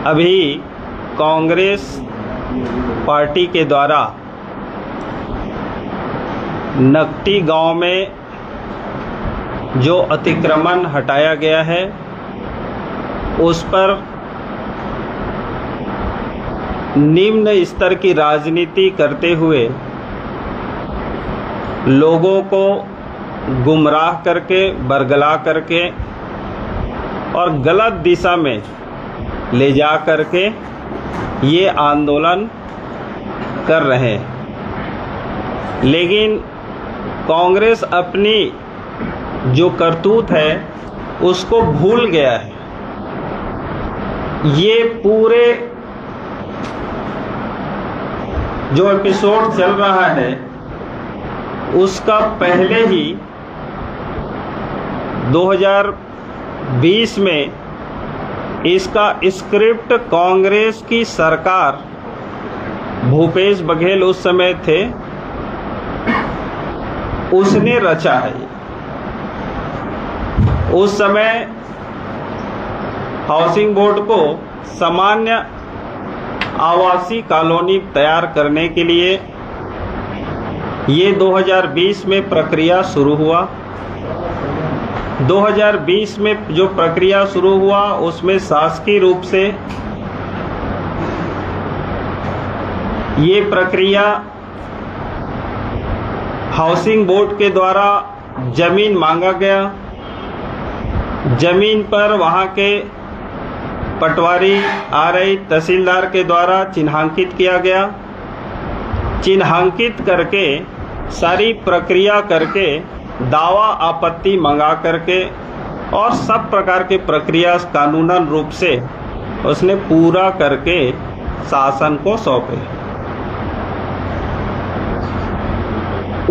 अभी कांग्रेस पार्टी के द्वारा नकटी गांव में जो अतिक्रमण हटाया गया है उस पर निम्न स्तर की राजनीति करते हुए लोगों को गुमराह करके, बरगला करके और गलत दिशा में ले जा करके ये आंदोलन कर रहे हैं। लेकिन कांग्रेस अपनी जो करतूत है उसको भूल गया है। ये पूरे जो एपिसोड चल रहा है उसका पहले ही 2020 में इसका स्क्रिप्ट कांग्रेस की सरकार, भूपेश बघेल उस समय थे, उसने रचा है। उस समय हाउसिंग बोर्ड को सामान्य आवासीय कॉलोनी तैयार करने के लिए ये 2020 में प्रक्रिया शुरू हुआ। 2020 में जो प्रक्रिया शुरू हुआ उसमें शासकीय रूप से ये प्रक्रिया हाउसिंग बोर्ड के द्वारा जमीन मांगा गया। जमीन पर वहाँ के पटवारी आरआई तहसीलदार के द्वारा चिन्हांकित किया गया। चिन्हांकित करके सारी प्रक्रिया करके दावा आपत्ति मंगा करके और सब प्रकार के प्रक्रिया कानूनन रूप से उसने पूरा करके शासन को सौंपे।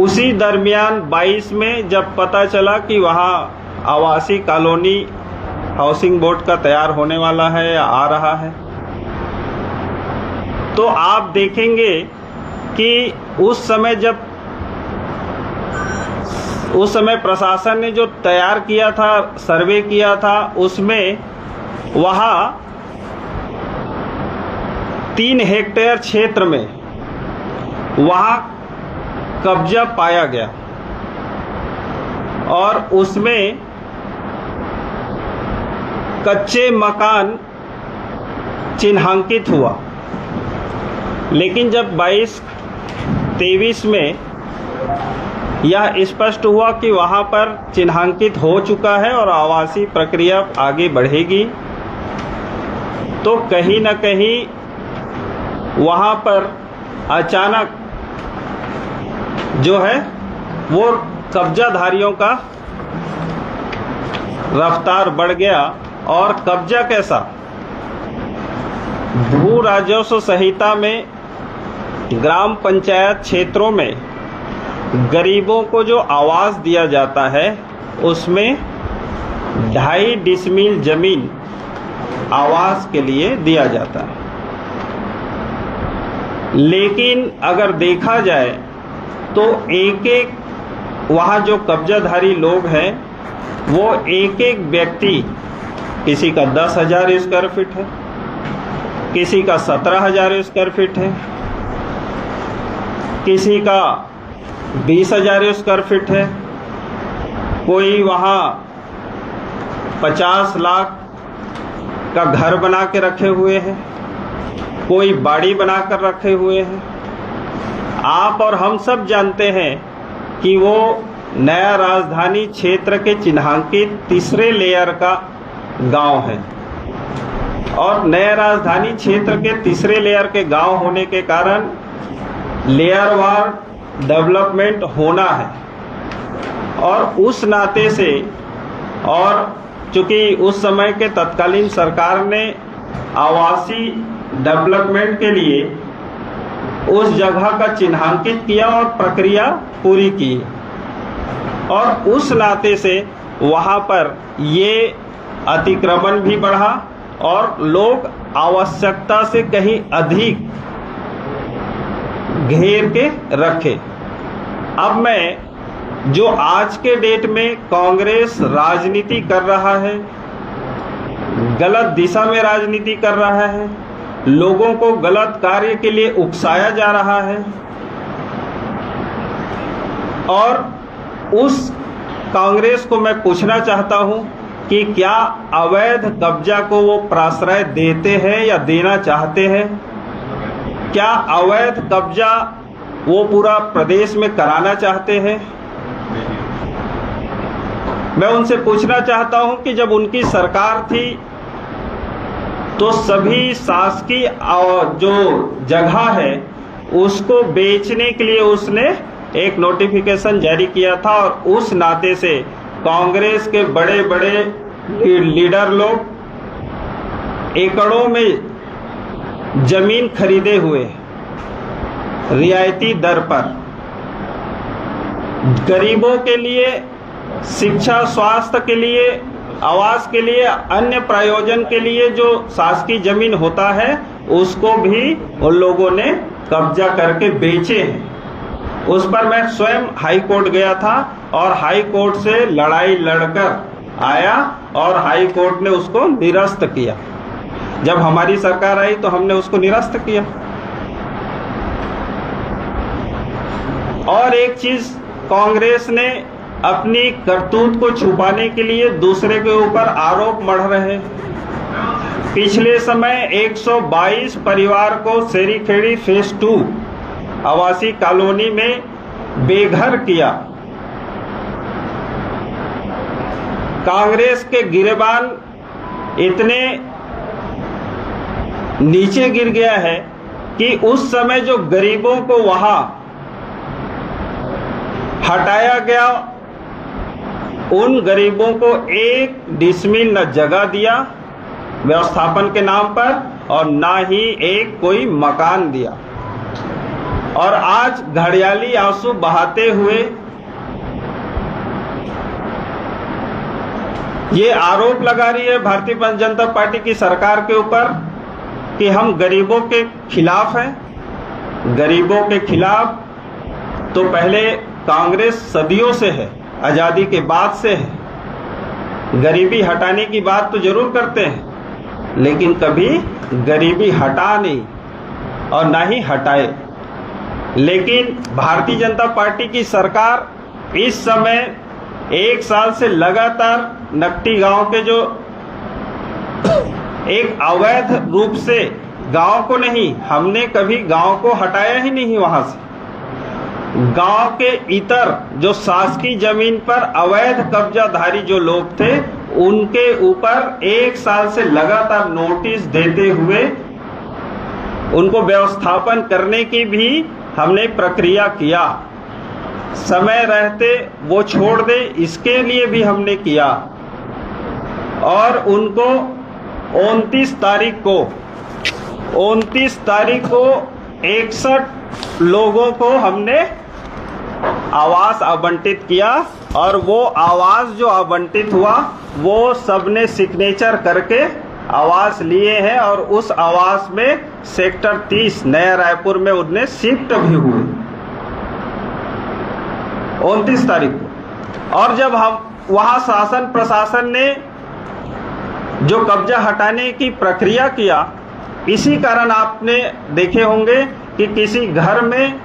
उसी दरमियान 22 में जब पता चला कि वहाँ आवासीय कॉलोनी हाउसिंग बोर्ड का तैयार होने वाला है या आ रहा है, तो आप देखेंगे कि उस समय प्रशासन ने जो तैयार किया था, सर्वे किया था, उसमें वहाँ 3 हेक्टेयर क्षेत्र में वहाँ कब्जा पाया गया और उसमें कच्चे मकान चिन्हांकित हुआ। लेकिन जब 22-23 में यह स्पष्ट हुआ कि वहां पर चिन्हांकित हो चुका है और आवासीय प्रक्रिया आगे बढ़ेगी, तो कहीं न कहीं वहां पर अचानक जो है वो कब्जाधारियों का रफ्तार बढ़ गया। और कब्जा कैसा? भू राजस्व संहिता में ग्राम पंचायत क्षेत्रों में गरीबों को जो आवास दिया जाता है उसमें 2.5 डिसमिल जमीन आवास के लिए दिया जाता है। लेकिन अगर देखा जाए तो एक वहाँ जो कब्जाधारी लोग हैं वो एक व्यक्ति, किसी का 10,000 स्क्वायर फीट है, किसी का 17,000 स्क्वायर फीट है, किसी का 20,000 स्क्वायर फीट है, कोई वहाँ 50 लाख का घर बना के रखे हुए हैं, कोई बाड़ी बनाकर रखे हुए हैं। आप और हम सब जानते हैं कि वो नया राजधानी क्षेत्र के चिन्हांकित 3रे लेयर का गांव है और नया राजधानी क्षेत्र के 3रे लेयर के गांव होने के कारण लेयरवार डेवलपमेंट होना है। और उस नाते से, और चूंकि उस समय के तत्कालीन सरकार ने आवासीय डेवलपमेंट के लिए उस जगह का चिन्हांकित किया और प्रक्रिया पूरी की, और उस नाते से वहाँ पर ये अतिक्रमण भी बढ़ा और लोग आवश्यकता से कहीं अधिक घेर के रखे। अब मैं जो आज के डेट में कांग्रेस राजनीति कर रहा है, गलत दिशा में राजनीति कर रहा है, लोगों को गलत कार्य के लिए उकसाया जा रहा है और उस कांग्रेस को मैं पूछना चाहता हूं कि क्या अवैध कब्जा को वो प्रश्रय देते हैं या देना चाहते हैं? क्या अवैध कब्जा वो पूरा प्रदेश में कराना चाहते हैं? मैं उनसे पूछना चाहता हूं कि जब उनकी सरकार थी तो सभी शासकीय जो जगह है उसको बेचने के लिए उसने एक नोटिफिकेशन जारी किया था और उस नाते से कांग्रेस के बड़े बड़े लीडर लोग एकड़ों में जमीन खरीदे हुए रियायती दर पर गरीबों के लिए, शिक्षा स्वास्थ्य के लिए, आवास के लिए, अन्य प्रयोजन के लिए जो शासकीय जमीन होता है उसको भी उन लोगों ने कब्जा करके बेचे हैं। उस पर मैं स्वयं हाई कोर्ट गया था और हाई कोर्ट से लड़ाई लड़कर आया और हाई कोर्ट ने उसको निरस्त किया। जब हमारी सरकार आई तो हमने उसको निरस्त किया। और एक चीज, कांग्रेस ने अपनी करतूत को छुपाने के लिए दूसरे के ऊपर आरोप मढ़ रहे हैं। पिछले समय 122 परिवार को शेरीखेड़ी फेज 2 आवासीय कॉलोनी में बेघर किया। कांग्रेस के गिरेबान इतने नीचे गिर गया है कि उस समय जो गरीबों को वहां हटाया गया, उन गरीबों को 1 डिसमिल न जगह दिया व्यवस्थापन के नाम पर और ना ही एक कोई मकान दिया। और आज घड़ियाली आंसू बहाते हुए ये आरोप लगा रही है भारतीय जनता पार्टी की सरकार के ऊपर कि हम गरीबों के खिलाफ हैं। गरीबों के खिलाफ तो पहले कांग्रेस सदियों से है, आजादी के बाद से है। गरीबी हटाने की बात तो जरूर करते हैं लेकिन कभी गरीबी हटा नहीं और ना ही हटाए। लेकिन भारतीय जनता पार्टी की सरकार इस समय 1 साल से लगातार नकटी गांव के जो एक अवैध रूप से गांव को नहीं, हमने कभी गांव को हटाया ही नहीं वहां से। गांव के इतर जो शासकीय जमीन पर अवैध कब्जाधारी जो लोग थे उनके ऊपर 1 साल से लगातार नोटिस देते हुए उनको व्यवस्थापन करने की भी हमने प्रक्रिया किया। समय रहते वो छोड़ दे इसके लिए भी हमने किया और उनको 29 तारीख को 61 लोगों को हमने आवास आवंटित किया और वो आवास जो आवंटित हुआ वो सबने सिग्नेचर करके आवास लिए हैं और उस आवास में सेक्टर 30 नया रायपुर में उन्हें शिफ्ट भी हुए 29 तारीख को। और जब हम वहां शासन प्रशासन ने जो कब्जा हटाने की प्रक्रिया किया, इसी कारण आपने देखे होंगे कि किसी घर में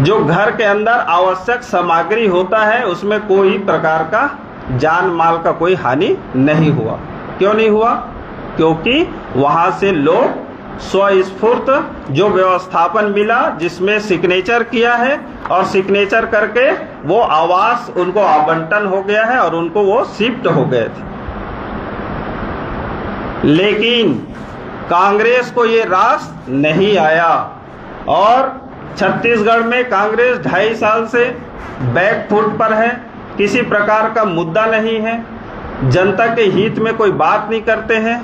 जो घर के अंदर आवश्यक सामग्री होता है उसमें कोई प्रकार का जान माल का कोई हानि नहीं हुआ। क्यों नहीं हुआ? क्योंकि वहां से लोग स्वस्फूर्त जो व्यवस्थापन मिला जिसमें सिग्नेचर किया है और सिग्नेचर करके वो आवास उनको आवंटन हो गया है और उनको वो शिफ्ट हो गए थे। लेकिन कांग्रेस को ये रास नहीं आया और छत्तीसगढ़ में कांग्रेस 2.5 साल से बैक फुट पर है, किसी प्रकार का मुद्दा नहीं है, जनता के हित में कोई बात नहीं करते हैं।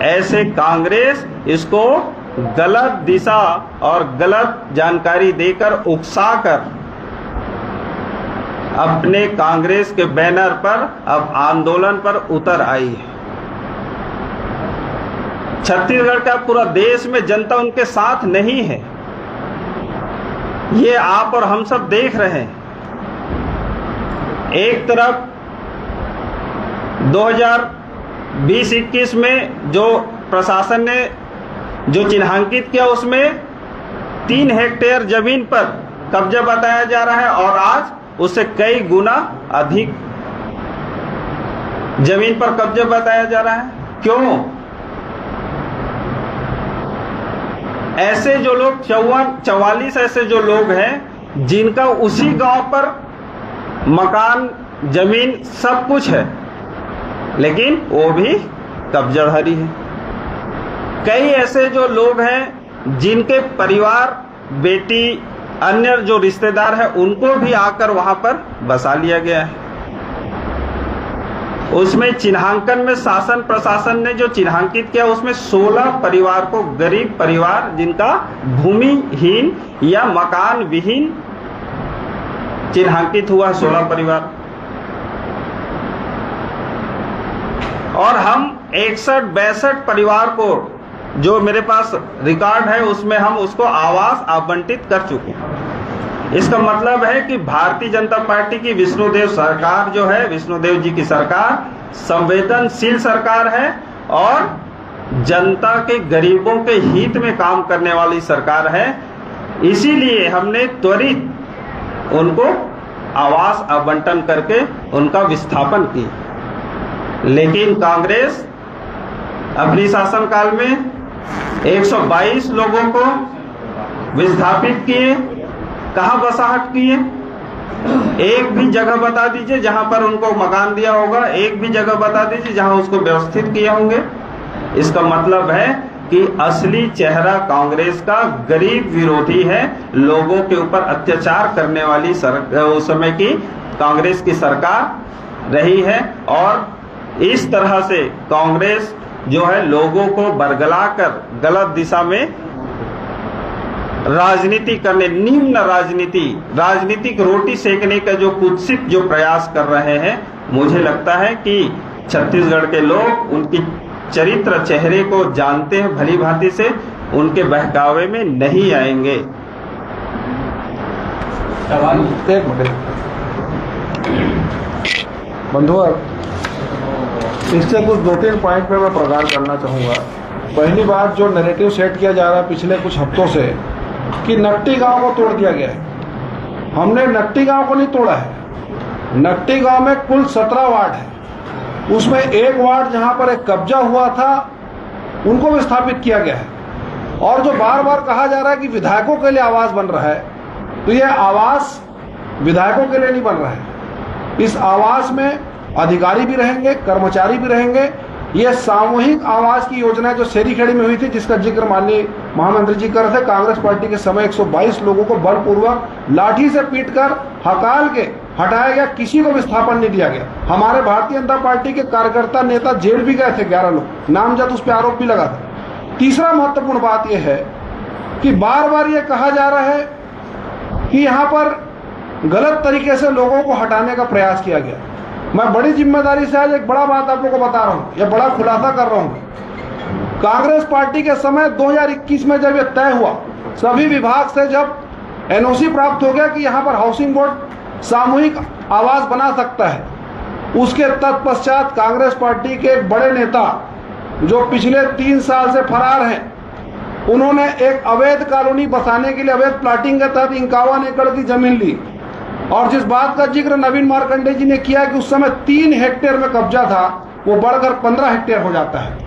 ऐसे कांग्रेस इसको गलत दिशा और गलत जानकारी देकर उकसाकर अपने कांग्रेस के बैनर पर अब आंदोलन पर उतर आई है। छत्तीसगढ़ का पूरा देश में जनता उनके साथ नहीं है, ये आप और हम सब देख रहे हैं। एक तरफ 2020-21 में जो प्रशासन ने जो चिन्हांकित किया उसमें 3 हेक्टेयर जमीन पर कब्जा बताया जा रहा है और आज उससे कई गुना अधिक जमीन पर कब्जा बताया जा रहा है। क्यों? ऐसे जो लोग 44 ऐसे जो लोग हैं जिनका उसी गांव पर मकान, जमीन सब कुछ है, लेकिन वो भी कब्जाधारी है। कई ऐसे जो लोग हैं जिनके परिवार, बेटी, अन्य जो रिश्तेदार हैं उनको भी आकर वहां पर बसा लिया गया है। उसमें चिन्हांकन में शासन प्रशासन ने जो चिन्हांकित किया उसमें 16 परिवार को, गरीब परिवार जिनका भूमिहीन या मकान विहीन चिन्हांकित हुआ है 16 परिवार। और हम 61-62 परिवार को, जो मेरे पास रिकॉर्ड है उसमें हम उसको आवास आवंटित कर चुके हैं। इसका मतलब है कि भारतीय जनता पार्टी की विष्णुदेव सरकार जो है, विष्णुदेव जी की सरकार संवेदनशील सरकार है और जनता के, गरीबों के हित में काम करने वाली सरकार है। इसीलिए हमने त्वरित उनको आवास आवंटन करके उनका विस्थापन किया। लेकिन कांग्रेस अपनी शासनकाल में 122 लोगों को विस्थापित किए। कहां बसाहट किए? एक भी जगह बता दीजिए जहां पर उनको मकान दिया होगा, एक भी जगह बता दीजिए जहां उसको व्यवस्थित किए होंगे। इसका मतलब है कि असली चेहरा कांग्रेस का गरीब विरोधी है, लोगों के ऊपर अत्याचार करने वाली उस समय की कांग्रेस की सरकार रही है। और इस तरह से कांग्रेस जो है लोगों को बरगलाकर गलत दिशा में राजनीति करने, निम्न राजनीतिक रोटी सेकने का जो कुत्सित जो प्रयास कर रहे हैं, मुझे लगता है कि छत्तीसगढ़ के लोग उनकी चरित्र, चेहरे को जानते हैं भली भांति से, उनके बहकावे में नहीं आएंगे। एक मिनट बंधुआ, इससे कुछ 2-3 पॉइंट पे मैं प्रकाश करना चाहूँगा। पहली बात, जो नैरेटिव सेट किया जा रहा है पिछले कुछ हफ्तों से कि नट्टी गांव को तोड़ दिया गया है, हमने नट्टी गांव को नहीं तोड़ा है। नट्टी गांव में कुल 17 वार्ड है, उसमें एक वार्ड जहां पर एक कब्जा हुआ था उनको विस्थापित किया गया है। और जो बार बार कहा जा रहा है कि विधायकों के लिए आवास बन रहा है, तो यह आवास विधायकों के लिए नहीं बन रहा है। इस आवास में अधिकारी भी रहेंगे, कर्मचारी भी रहेंगे। यह सामूहिक आवास की योजना जो सेरीखेड़ी में हुई थी, जिसका जिक्र माननीय महामंत्री जी कर रहे थे, कांग्रेस पार्टी के समय 122 लोगों को बलपूर्वक लाठी से पीटकर हकाल के हटाया गया, किसी को विस्थापन नहीं दिया गया। हमारे भारतीय जनता पार्टी के कार्यकर्ता नेता जेल भी गए थे, 11 लोग, नामजद उस पर आरोप भी लगा था। तीसरा महत्वपूर्ण बात यह है कि बार बार यह कहा जा रहा है कि यहाँ पर गलत तरीके से लोगों को हटाने का प्रयास किया गया। मैं बड़ी जिम्मेदारी से आज एक बड़ा बात आप लोगों को बता रहा हूँ, यह बड़ा खुलासा कर रहा हूँ। कांग्रेस पार्टी के समय 2021 में जब यह तय हुआ, सभी विभाग से जब एनओसी प्राप्त हो गया कि यहाँ पर हाउसिंग बोर्ड सामूहिक आवास बना सकता है, उसके तत्पश्चात कांग्रेस पार्टी के एक बड़े नेता जो पिछले 3 साल से फरार हैं, उन्होंने एक अवैध कॉलोनी बसाने के लिए अवैध प्लाटिंग के तहत 51 एकड़ की जमीन ली। और जिस बात का जिक्र नवीन मार्कंडे जी ने किया कि उस समय 3 हेक्टेयर में कब्जा था, वो बढ़कर 15 हेक्टेयर हो जाता है।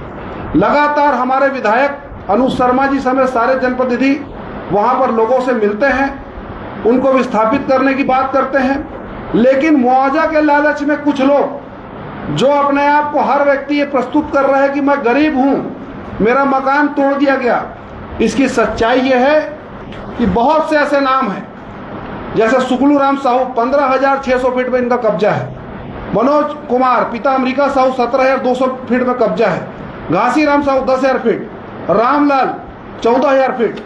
लगातार हमारे विधायक अनुज शर्मा जी समेत सारे जनप्रतिनिधि वहां पर लोगों से मिलते हैं, उनको विस्थापित करने की बात करते हैं। लेकिन मुआवजा के लालच में कुछ लोग जो अपने आप को, हर व्यक्ति ये प्रस्तुत कर रहा है कि मैं गरीब हूं, मेरा मकान तोड़ दिया गया। इसकी सच्चाई यह है कि बहुत से ऐसे नाम हैं, जैसे सुकलू राम साहू 15,600 फीट में इनका कब्जा है। मनोज कुमार पिता अमेरिका साहू 17,200 फीट में कब्जा है। घासी राम साहू 10,000 फीट, रामलाल 14,000 फीट,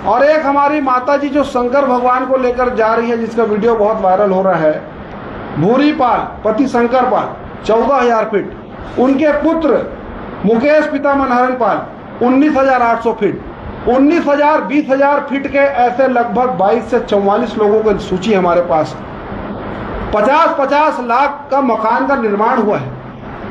और एक हमारी माता जी जो शंकर भगवान को लेकर जा रही है, जिसका वीडियो बहुत वायरल हो रहा है, भूरी पाल पति शंकर पाल 14,000 फीट। उनके पुत्र मुकेश पिता मनहरन पाल 19,800 फीट। 19,000 20,000 फीट के ऐसे लगभग 22 से 44 लोगों की सूची हमारे पास। 50-50 लाख का मकान का निर्माण हुआ है।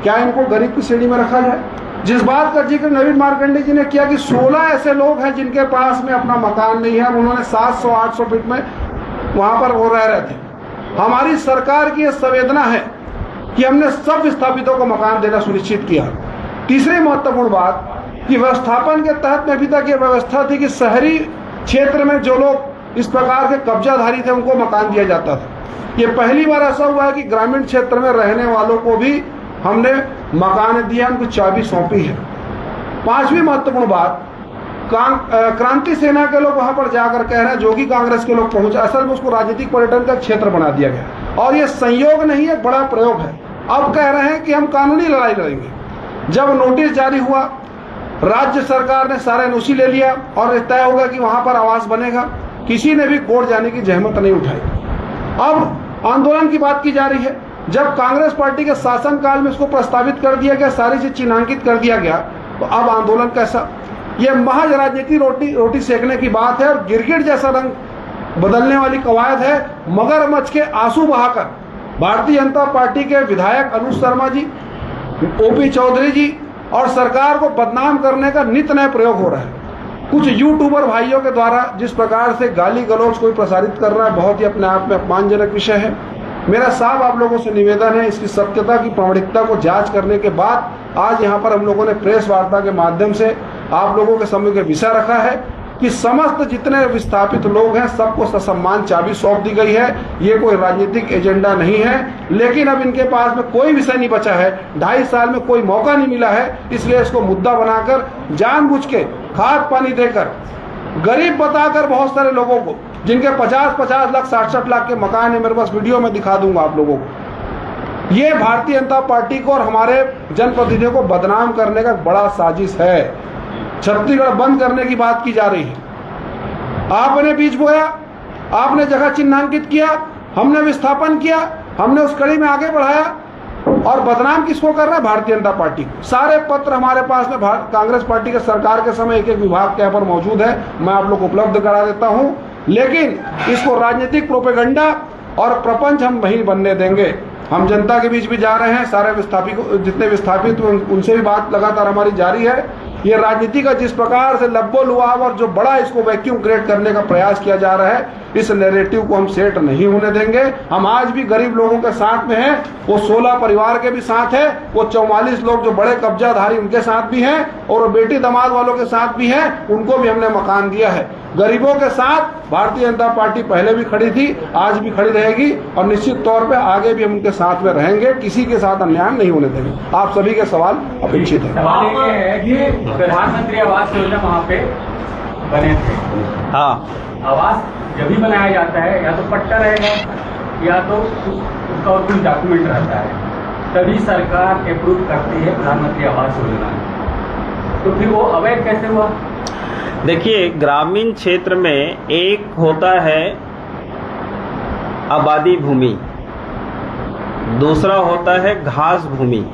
क्या इनको गरीब की श्रेणी में रखा जाए? जिस बात का जिक्र नवीन मार्कंडे जी ने किया कि 16 ऐसे लोग हैं जिनके पास में अपना मकान नहीं है, उन्होंने 700-800 फीट में वहां पर वो रह रहे थे। हमारी सरकार की यह संवेदना है कि हमने सब विस्थापितों को मकान देना सुनिश्चित किया। तीसरी महत्वपूर्ण बात कि व्यवस्थापन के तहत में अभी तक ये व्यवस्था थी कि शहरी क्षेत्र में जो लोग इस प्रकार के कब्जाधारी थे उनको मकान दिया जाता था। ये पहली बार ऐसा हुआ है कि ग्रामीण क्षेत्र में रहने वालों को भी हमने मकान दिया, उनको चाबी सौंपी है। पांचवी महत्वपूर्ण बात, क्रांति सेना के लोग वहां पर जाकर कह रहे हैं, जोगी कांग्रेस के लोग पहुंचे, असल में उसको राजनीतिक पर्यटन का क्षेत्र बना दिया गया और ये संयोग नहीं है, बड़ा प्रयोग है। अब कह रहे हैं कि हम कानूनी लड़ाई लड़ेंगे। जब नोटिस जारी हुआ, राज्य सरकार ने सारा एनओसी ले लिया और तय होगा कि वहां पर आवास बनेगा, किसी ने भी कोर्ट जाने की जहमत नहीं उठाई। अब आंदोलन की बात की जा रही है। जब कांग्रेस पार्टी के शासनकाल में इसको प्रस्तावित कर दिया गया, सारी चीज चिन्हांकित कर दिया गया, तो अब आंदोलन कैसा? यह महज राजनीति रोटी सेकने की बात है और गिरगिट जैसा रंग बदलने वाली कवायद है। मगरमच्छ के आंसू बहाकर भारतीय जनता पार्टी के विधायक अनुज शर्मा जी, ओपी चौधरी जी और सरकार को बदनाम करने का नित नया प्रयोग हो रहा है। कुछ यूट्यूबर भाइयों के द्वारा जिस प्रकार से गाली गलौज कोई प्रसारित कर रहा है, बहुत ही अपने आप में अपमानजनक विषय है। मेरा साफ आप लोगों से निवेदन है, इसकी सत्यता की प्रामाणिकता को जांच करने के बाद आज यहाँ पर हम लोगों ने प्रेस वार्ता के माध्यम से आप लोगों के सामने के विषय रखा है कि समस्त जितने विस्थापित लोग हैं सबको ससम्मान चाबी सौंप दी गई है। ये कोई राजनीतिक एजेंडा नहीं है, लेकिन अब इनके पास में कोई विषय नहीं बचा है। 2.5 साल में कोई मौका नहीं मिला है, इसलिए इसको मुद्दा बनाकर जानबूझ के खाद पानी देकर गरीब बताकर बहुत सारे लोगों को, जिनके 50-50 लाख 60-60 लाख के मकान है, मेरे पास वीडियो में दिखा दूंगा आप लोगों को। ये भारतीय जनता पार्टी को और हमारे जनप्रतिनिधियों को बदनाम करने का बड़ा साजिश है। छत्तीसगढ़ बंद करने की बात की जा रही है। आपने बीज बोया, आपने जगह चिन्हांकित किया, हमने विस्थापन किया, हमने उस कड़ी में आगे बढ़ाया और बदनाम किसको कर रहा है? भारतीय जनता पार्टी को। सारे पत्र हमारे पास में कांग्रेस पार्टी के सरकार के समय एक एक विभाग के यहाँ पर मौजूद है, मैं आप लोग को उपलब्ध करा देता हूँ। लेकिन इसको राजनीतिक प्रोपेगेंडा और प्रपंच हम नहीं बनने देंगे। हम जनता के बीच भी जा रहे हैं, सारे विस्थापित जितने विस्थापित उनसे भी बात लगातार हमारी जारी है। ये राजनीति का जिस प्रकार से लब्बो लुआब और जो बड़ा इसको वैक्यूम क्रिएट करने का प्रयास किया जा रहा है, इस नैरेटिव को हम सेट नहीं होने देंगे। हम आज भी गरीब लोगों के साथ में हैं, वो 16 परिवार के भी साथ है, वो 44 लोग जो बड़े कब्जाधारी उनके साथ भी हैं और बेटी दामाद वालों के साथ भी हैं, उनको भी हमने मकान दिया है। गरीबों के साथ भारतीय जनता पार्टी पहले भी खड़ी थी, आज भी खड़ी रहेगी और निश्चित तौर पे आगे भी हम उनके साथ में रहेंगे। किसी के साथ अन्याय नहीं होने देंगे। आप सभी के सवाल अपेक्षित है। सवाल ये है कि प्रधानमंत्री आवास योजना वहाँ पे बने थे। हाँ, आवास जब भी बनाया जाता है या तो पट्टा रहेगा या तो उसका और कुछ डॉक्यूमेंट रहता है, तभी सरकार अप्रूव करती है प्रधानमंत्री आवास योजना। तो फिर वो अवैध कैसे हुआ? देखिए, ग्रामीण क्षेत्र में एक होता है आबादी भूमि, दूसरा होता है घास भूमि।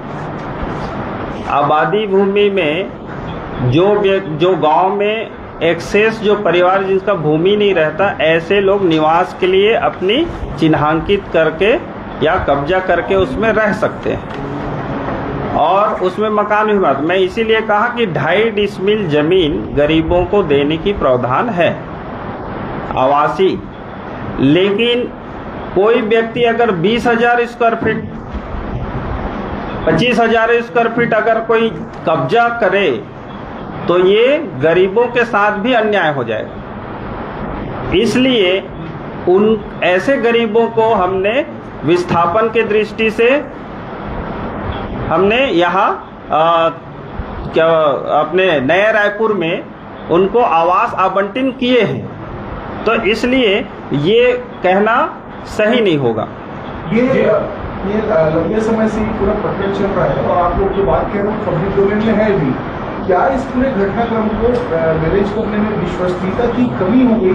आबादी भूमि में जो गांव में एक्सेस जो परिवार जिसका भूमि नहीं रहता, ऐसे लोग निवास के लिए अपनी चिन्हांकित करके या कब्जा करके उसमें रह सकते हैं और उसमें मकान भी बना। मैं इसीलिए कहा कि 2.5 डिसमिल जमीन गरीबों को देने की प्रावधान है आवासी। लेकिन कोई व्यक्ति अगर 20,000 स्क्वायर फीट 25,000 स्क्वायर फीट अगर कोई कब्जा करे तो ये गरीबों के साथ भी अन्याय हो जाएगा। इसलिए उन ऐसे गरीबों को हमने विस्थापन के दृष्टि से हमने यहाँ क्या अपने नए रायपुर में उनको आवास आवंटन किए हैं। तो इसलिए ये कहना सही नहीं होगा। ये लंबे समय से पूरा प्रक्रिया चल रहा है और आप लोग जो बात कह रहे हैं पब्लिक डोमेन में है भी। क्या इस पूरे घटनाक्रम को मैनेज करने में विश्वसनीयता की कमी हो गई?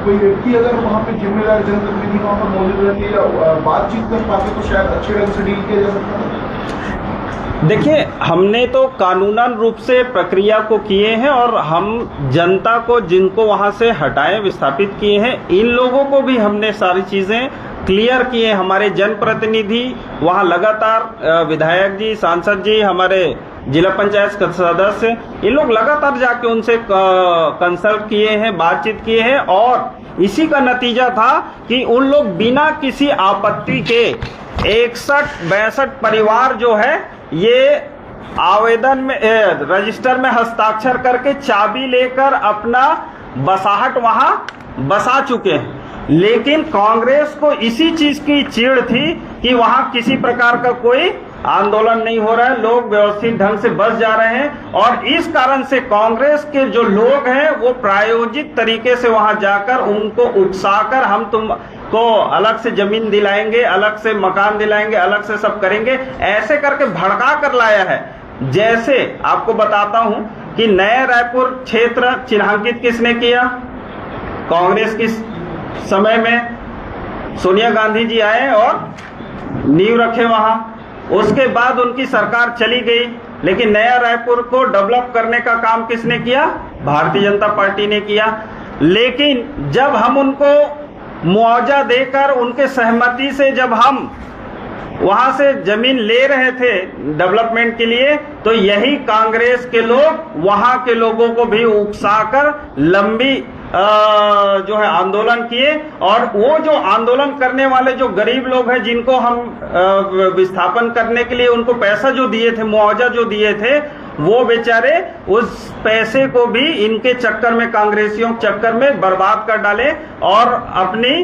कोई व्यक्ति अगर वहाँ पे जिम्मेदार जनप्रतिनिधि वहाँ पर मौजूद रहते या बातचीत कर पाते तो शायद अच्छे ढंग से डील किया जा सकता है। देखिए, हमने तो कानूनन रूप से प्रक्रिया को किए हैं और हम जनता को जिनको वहां से हटाए विस्थापित किए हैं, इन लोगों को भी हमने सारी चीजें क्लियर किए हमारे जनप्रतिनिधि, वहाँ लगातार विधायक जी, सांसद जी, हमारे जिला पंचायत के सदस्य, ये लोग लगातार जाके उनसे कंसल्ट किए हैं, बातचीत किए हैं और इसी का नतीजा था कि उन लोग बिना किसी आपत्ति के 61-62 परिवार जो है ये आवेदन में रजिस्टर में हस्ताक्षर करके चाबी लेकर अपना बसाहट वहां बसा चुके हैं। लेकिन कांग्रेस को इसी चीज की चिढ़ थी कि वहां किसी प्रकार का कोई आंदोलन नहीं हो रहा है, लोग व्यवस्थित ढंग से बस जा रहे हैं और इस कारण से कांग्रेस के जो लोग हैं वो प्रायोजित तरीके से वहां जाकर उनको उकसाकर हम तुमको अलग से जमीन दिलाएंगे, अलग से मकान दिलाएंगे, अलग से सब करेंगे, ऐसे करके भड़का कर लाया है। जैसे आपको बताता हूं कि नया रायपुर क्षेत्र चिन्हांकित किसने किया? कांग्रेस के समय में सोनिया गांधी जी आए और नींव रखे वहां, उसके बाद उनकी सरकार चली गई, लेकिन नया रायपुर को डेवलप करने का काम किसने किया? भारतीय जनता पार्टी ने किया। लेकिन जब हम उनको मुआवजा देकर उनके सहमति से जब हम वहां से जमीन ले रहे थे डेवलपमेंट के लिए, तो यही कांग्रेस के लोग वहां के लोगों को भी उकसाकर लंबी जो है आंदोलन किए और वो जो आंदोलन करने वाले जो गरीब लोग हैं जिनको हम विस्थापन करने के लिए उनको पैसा जो दिए थे, मुआवजा जो दिए थे, वो बेचारे उस पैसे को भी इनके चक्कर में, कांग्रेसियों के चक्कर में बर्बाद कर डाले और अपनी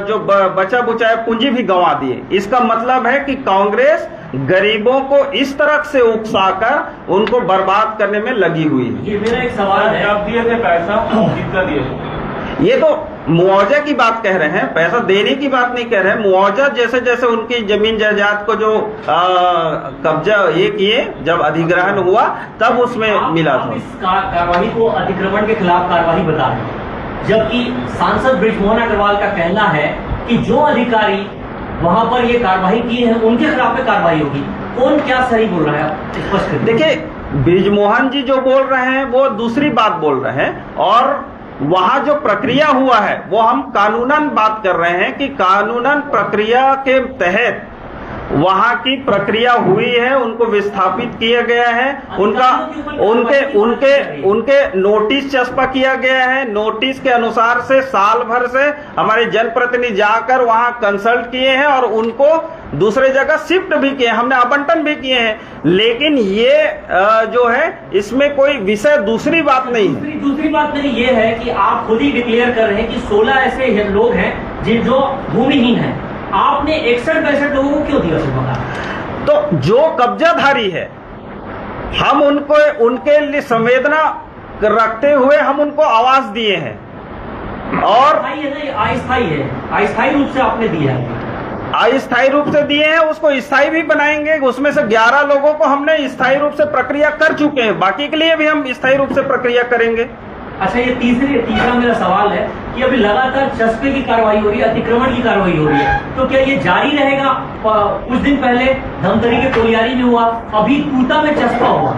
जो बचा बुचाया पूंजी भी गंवा दिए। इसका मतलब है कि कांग्रेस गरीबों को इस तरह से उकसाकर उनको बर्बाद करने में लगी हुई है। ये मेरा एक सवाल है, कब दिए थे पैसा, कितना दिए थे? ये तो मुआवजा की बात कह रहे हैं, पैसा देने की बात नहीं कह रहे हैं। मुआवजा जैसे जैसे उनकी जमीन जायदाद को जो कब्जा ये किए, जब अधिग्रहण हुआ तब उसमें मिला था। इस कार्रवाई को अतिक्रमण के खिलाफ कार्रवाई बता रहे हैं, जबकि सांसद बृजमोहन अग्रवाल का कहना है कि जो अधिकारी वहां पर ये कार्रवाई की है उनके खिलाफ में कार्रवाई होगी। कौन क्या सही बोल रहा है, स्पष्ट करिए। देखिए, बृजमोहन जी जो बोल रहे हैं वो दूसरी बात बोल रहे हैं और वहां जो प्रक्रिया हुआ है वो हम कानूनन बात कर रहे हैं कि कानूनन प्रक्रिया के तहत वहां की प्रक्रिया हुई है, उनको विस्थापित किया गया है, उनके नोटिस चस्पा किया गया है। नोटिस के अनुसार से साल भर से हमारे जनप्रतिनिधि जाकर वहां कंसल्ट किए हैं और उनको दूसरे जगह शिफ्ट भी किए, हमने आवंटन भी किए हैं। लेकिन ये जो है इसमें कोई विषय दूसरी बात नहीं है। दूसरी बात नहीं ये है कि आप खुद ही डिक्लेयर कर रहे हैं कि 16 ऐसे लोग हैं जो भूमिहीन हैं, आपने 61-62 लोगों को क्यों दिया मकान? तो जो कब्जाधारी है हम उनको उनके लिए संवेदना रखते हुए हम उनको आवाज दिए हैं और अस्थायी है, अस्थायी रूप से आपने दिया है। अस्थायी रूप से दिए हैं, उसको स्थायी भी बनाएंगे। उसमें से 11 लोगों को हमने स्थायी रूप से प्रक्रिया कर चुके हैं, बाकी के लिए भी हम स्थायी रूप से प्रक्रिया करेंगे। अच्छा, ये तीसरा मेरा सवाल है कि अभी लगातार चस्पे की कार्रवाई हो रही है, अतिक्रमण की कार्रवाई हो रही है, तो क्या ये जारी रहेगा? कुछ दिन पहले धमतरी के कोलियारी में हुआ, अभी तूता में चस्पा हुआ।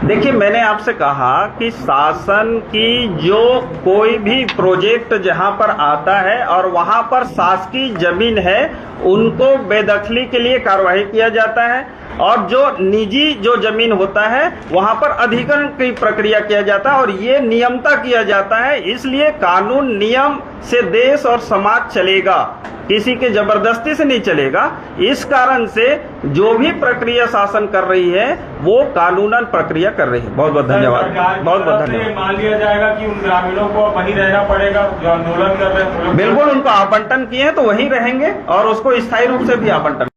देखिए, मैंने आपसे कहा कि शासन की जो कोई भी प्रोजेक्ट जहां पर आता है और वहां पर शासकीय जमीन है उनको बेदखली के लिए कार्रवाई किया जाता है और जो निजी जो जमीन होता है वहां पर अधिग्रहण की प्रक्रिया किया जाता है और ये नियमता किया जाता है। इसलिए कानून नियम से देश और समाज चलेगा, किसी के जबरदस्ती से नहीं चलेगा। इस कारण से जो भी प्रक्रिया शासन कर रही है वो कानूनन प्रक्रिया कर रही है। बहुत बहुत धन्यवाद, बहुत बहुत धन्यवाद। मान लिया जाएगा कि उन ग्रामीणों को वहीं रहना पड़ेगा जो आंदोलन कर रहे हैं। बिल्कुल, उनको आवंटन किए हैं तो वहीं रहेंगे और उसको स्थायी रूप से भी आवंटन